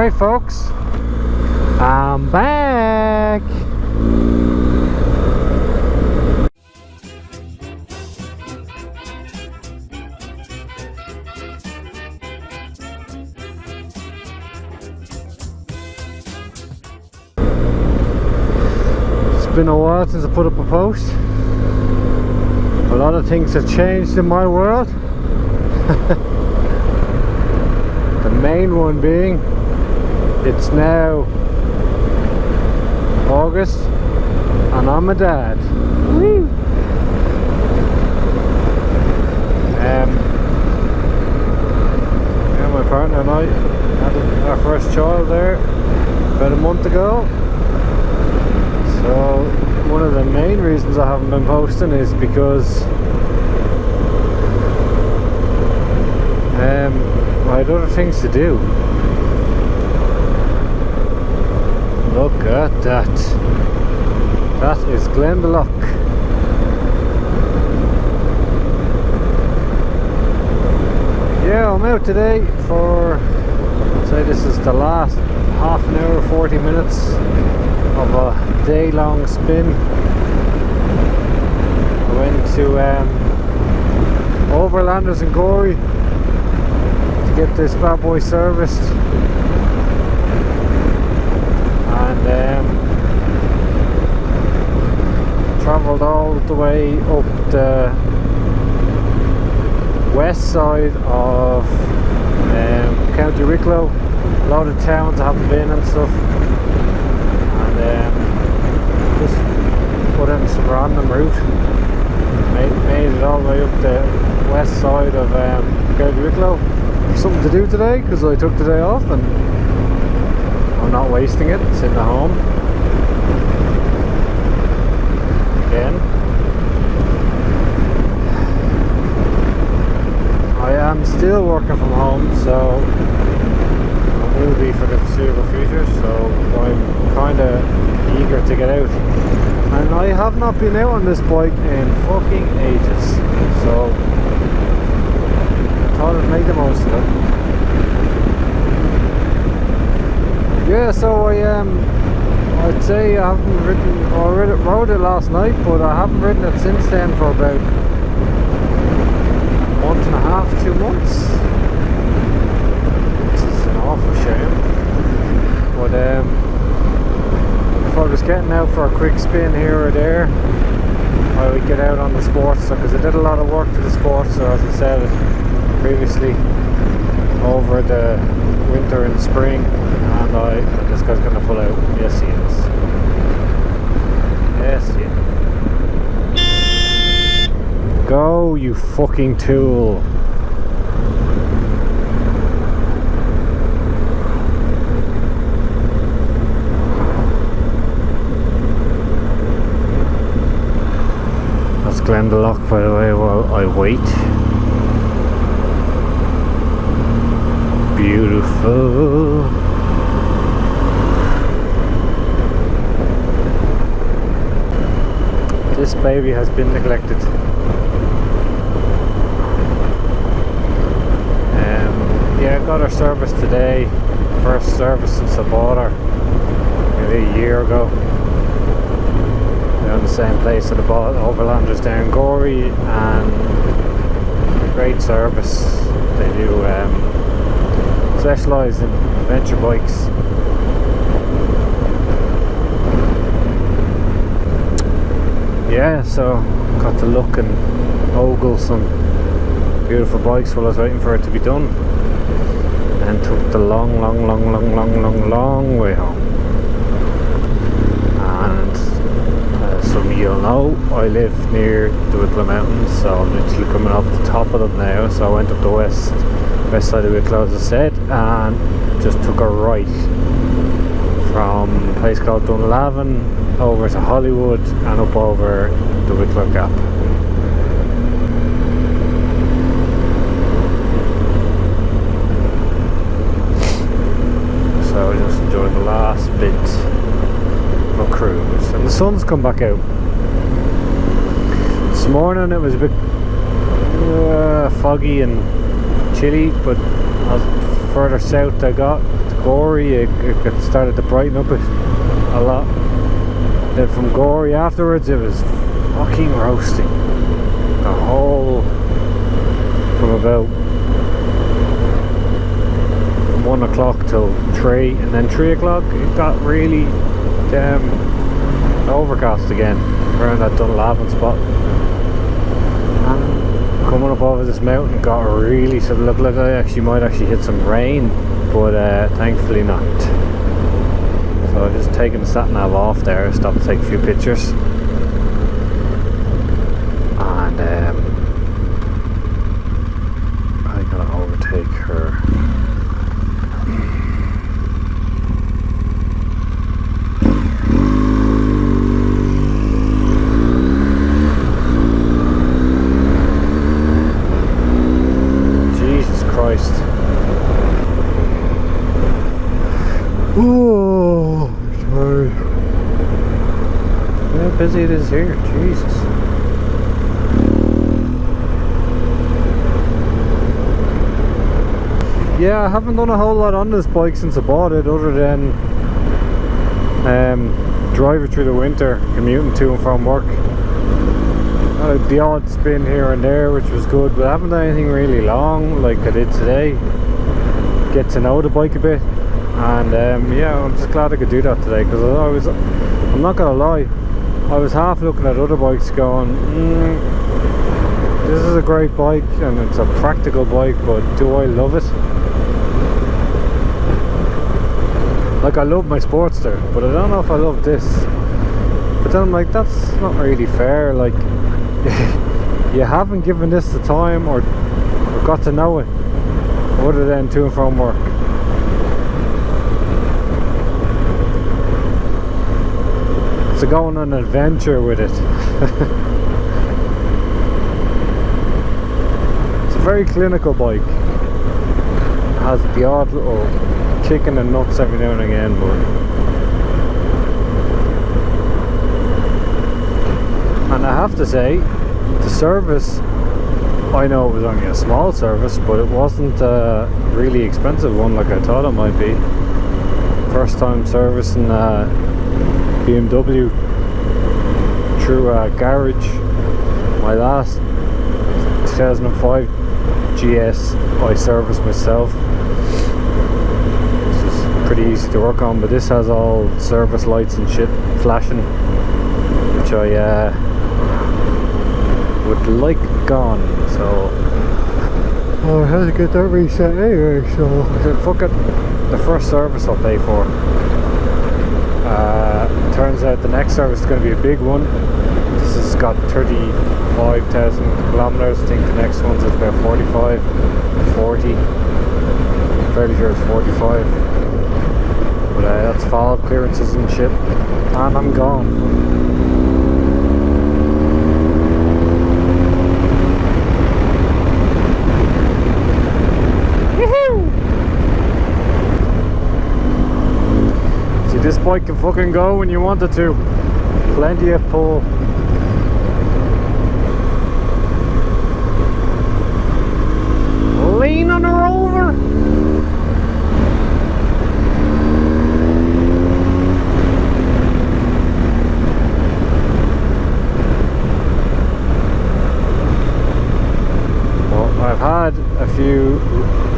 Alright folks, I'm back! It's been a while since I put up a post. A lot of things have changed in my world. The main one being, it's now August and I'm a dad. Woo! Yeah, my partner and I had our first child there about a month ago. So one of the main reasons I haven't been posting is because I had other things to do. Look at that. That is Glendalough. Yeah, I'm out today for, say this is the last half an hour, 40 minutes of a day-long spin. I went to Overlanders Gorey to get this bad boy serviced, and travelled all the way up the west side of County Wicklow. A lot of towns I haven't been and stuff, and just put in some random route. Made it all the way up the west side of County Wicklow. Something to do today because I took the day off and I'm not wasting it sitting at home. Again, I am still working from home, so I will be for the foreseeable future, so I'm kind of eager to get out. And I have not been out on this bike in fucking ages, so I thought I'd make the most of it. Yeah, so I'd say I haven't ridden, I rode it last night, but I haven't ridden it since then for about a month and a half, 2 months. Which is an awful shame. But if I was getting out for a quick spin here or there, I would get out on the sports, because I did a lot of work to the sports, so as I said previously, over the winter and spring, and this guy's going to pull out. Yes he is. Yes he is. Go, you fucking tool. That's Glendalough, by the way, while I wait. Beautiful. This baby has been neglected. Yeah, I got her serviced today. First service since I bought her maybe a year ago. They're in the same place that I bought Overlanders down Gorey, and great service. They do specialise in adventure bikes. Yeah, so got to look and ogle some beautiful bikes while I was waiting for it to be done, and took the long way home. And some of you'll know, I live near the Wicklow Mountains, so I'm literally coming up the top of them now. So I went up the west side of Wicklow, as I said, and just took a right from a place called Dunlavin over to Hollywood and up over the Wicklow Gap. So I just enjoyed the last bit of a cruise, and the sun's come back out. This morning it was a bit foggy and chilly, but as further south I got, the Gorey, it started to brighten up a lot. Then from Gorey afterwards, it was fucking roasting. The whole, from about 1 o'clock till 3, and then 3 o'clock it got really overcast again around that Dunlavin spot. And coming up over this mountain got really, so it looked like I might hit some rain, but thankfully not. So I've just taken the sat nav off there, stopped to take a few pictures, and I gotta overtake her. Oh, sorry. How busy it is here, Jesus. Yeah, I haven't done a whole lot on this bike since I bought it, other than drive it through the winter, commuting to and from work. The odd spin here and there, which was good, but I haven't done anything really long like I did today. Get to know the bike a bit. And yeah, I'm just glad I could do that today, because I'm not gonna lie, I was half looking at other bikes going, this is a great bike and it's a practical bike, but do I love it? Like, I love my Sportster, but I don't know if I love this. But then I'm like, that's not really fair. Like, you haven't given this the time or got to know it, other than to and from work. So going on an adventure with it. It's a very clinical bike. It has the odd little kick in the nuts every now and again, but and I have to say, the service, I know it was only a small service, but it wasn't a really expensive one like I thought it might be. First time servicing BMW through a garage. My last 2005 GS I serviced myself. This is pretty easy to work on, but this has all service lights and shit flashing, which I would like gone, so I had to get that reset anyway, so fuck it, the first service I'll pay for. Turns out the next service is going to be a big one. This has got 35,000 kilometers. I think the next one's at about 45, 40. I'm fairly sure it's 45. But that's valve clearances and shit. And I'm gone. This bike can fucking go when you want it to. Plenty of pull. Lean on her over. Well, I've had a few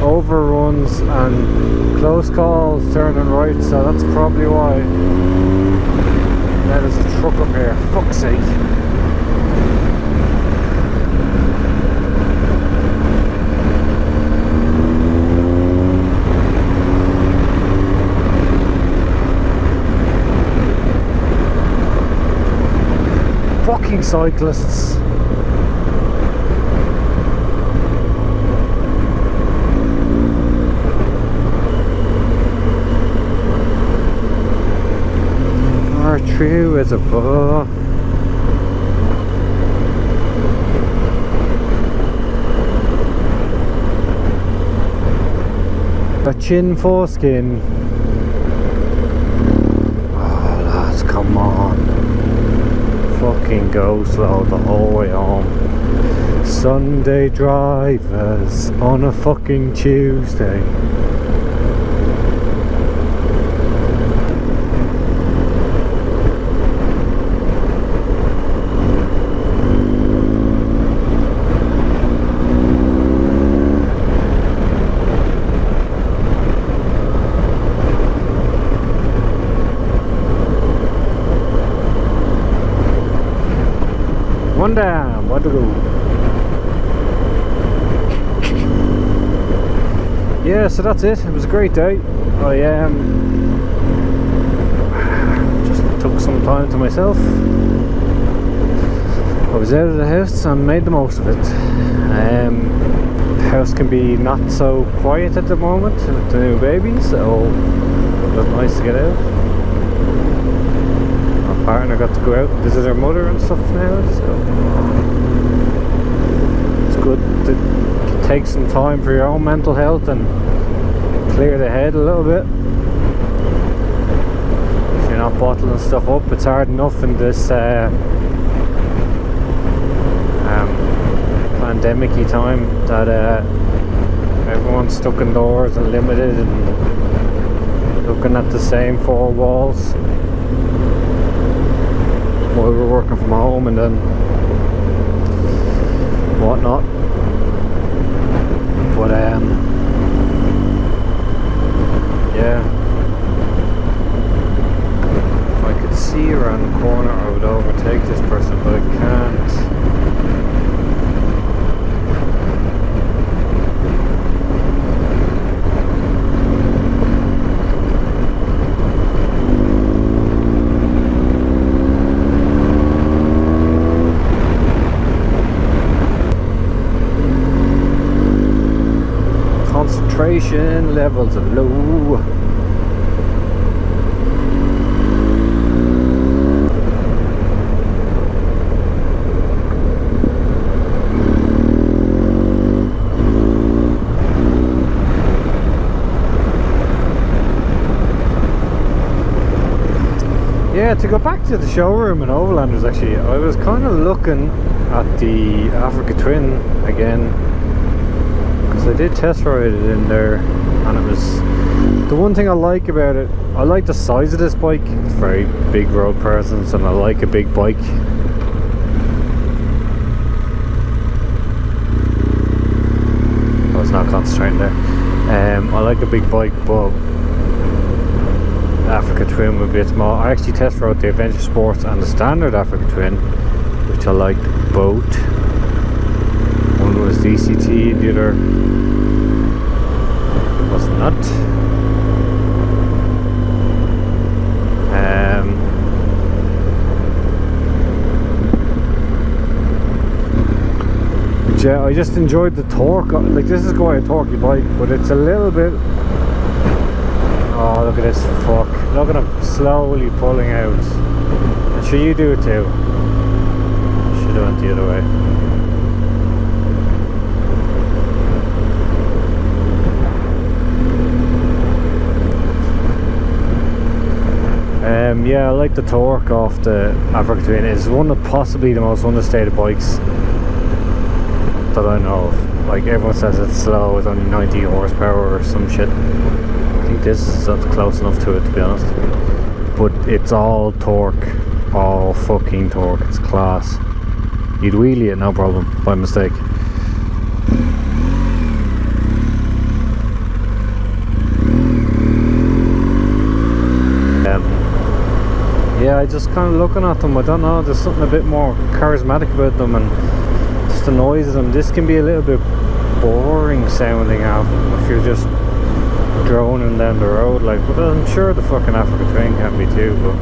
overruns and close calls turning right, so that's probably why. Now there's a truck up here, fuck's sake. Fucking cyclists. True as a bow. A chin foreskin. Oh lads, come on. Fucking go slow the whole way home. Sunday drivers on a fucking Tuesday. Yeah, so that's it. It was a great day. I just took some time to myself. I was out of the house and made the most of it. The house can be not so quiet at the moment with the new baby, so it was nice to get out. My partner got to go out and visit her mother and stuff now, so it's good to take some time for your own mental health and clear the head a little bit. If you're not bottling stuff up, it's hard enough in this pandemic-y time that everyone's stuck indoors and limited and looking at the same four walls while we're working from home and then whatnot. But yeah, if I could see around the corner I would overtake this person, but I can't. Concentration levels are low. Yeah, to go back to the showroom in Overlanders, actually, I was kind of looking at the Africa Twin again. I did test ride it in there, and it was the one thing I like about it. I like the size of this bike. It's very big road presence, and I like a big bike. I was not concentrating there. I like a big bike, but the Africa Twin would be a small. I actually test rode the Adventure Sports and the standard Africa Twin, which I liked both. One was DCT, the other was not. Yeah, I just enjoyed the torque. Like, this is quite a torquey bike, but it's a little bit. Oh, look at this fuck! Look at him slowly pulling out. And sure, you do it too. Should have went the other way. Yeah, I like the torque off the Africa Twin. It's one of possibly the most understated bikes that I know of. Like, everyone says it's slow, it's only 90 horsepower or some shit. I think this is close enough to it, to be honest. But it's all torque, all fucking torque. It's class. You'd wheelie it no problem, by mistake. Yeah, I just kind of looking at them, I don't know, there's something a bit more charismatic about them, and just the noise of them. This can be a little bit boring sounding if you're just droning down the road, like, but I'm sure the fucking Africa Twin can be too. But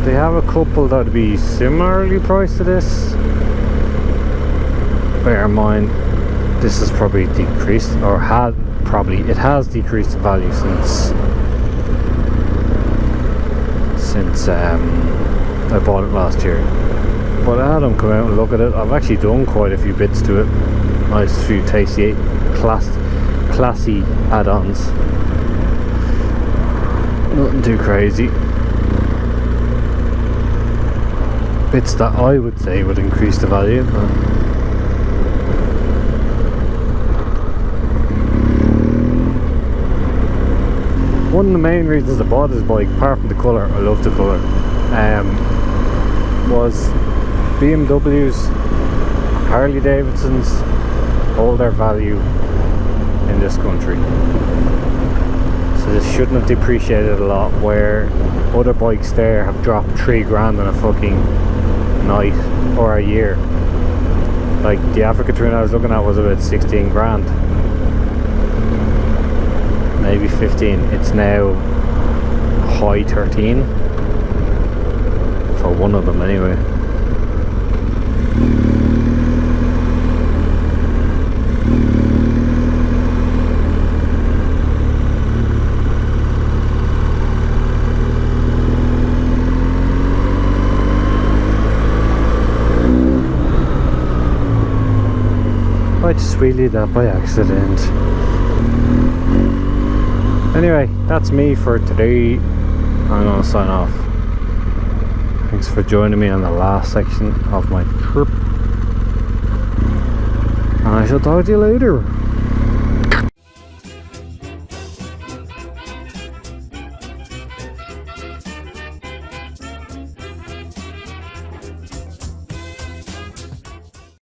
they have a couple that would be similarly priced to this. Bear in mind, this is probably decreased, or it has decreased in value since I bought it last year. But I had them come out and look at it. I've actually done quite a few bits to it. Nice few tasty, classy add-ons. Nothing too crazy. Bits that I would say would increase the value. One of the main reasons I bought this bike, apart from the colour, I love the colour, was BMWs, Harley Davidsons hold their value in this country. So this shouldn't have depreciated a lot, where other bikes there have dropped 3 grand on a fucking night or a year. Like the Africa train I was looking at was about 16 grand, maybe 15. It's now high 13 for one of them anyway. I just wheelied that by accident. Anyway, that's me for today. I'm gonna sign off. Thanks for joining me on the last section of my trip, and I shall talk to you later.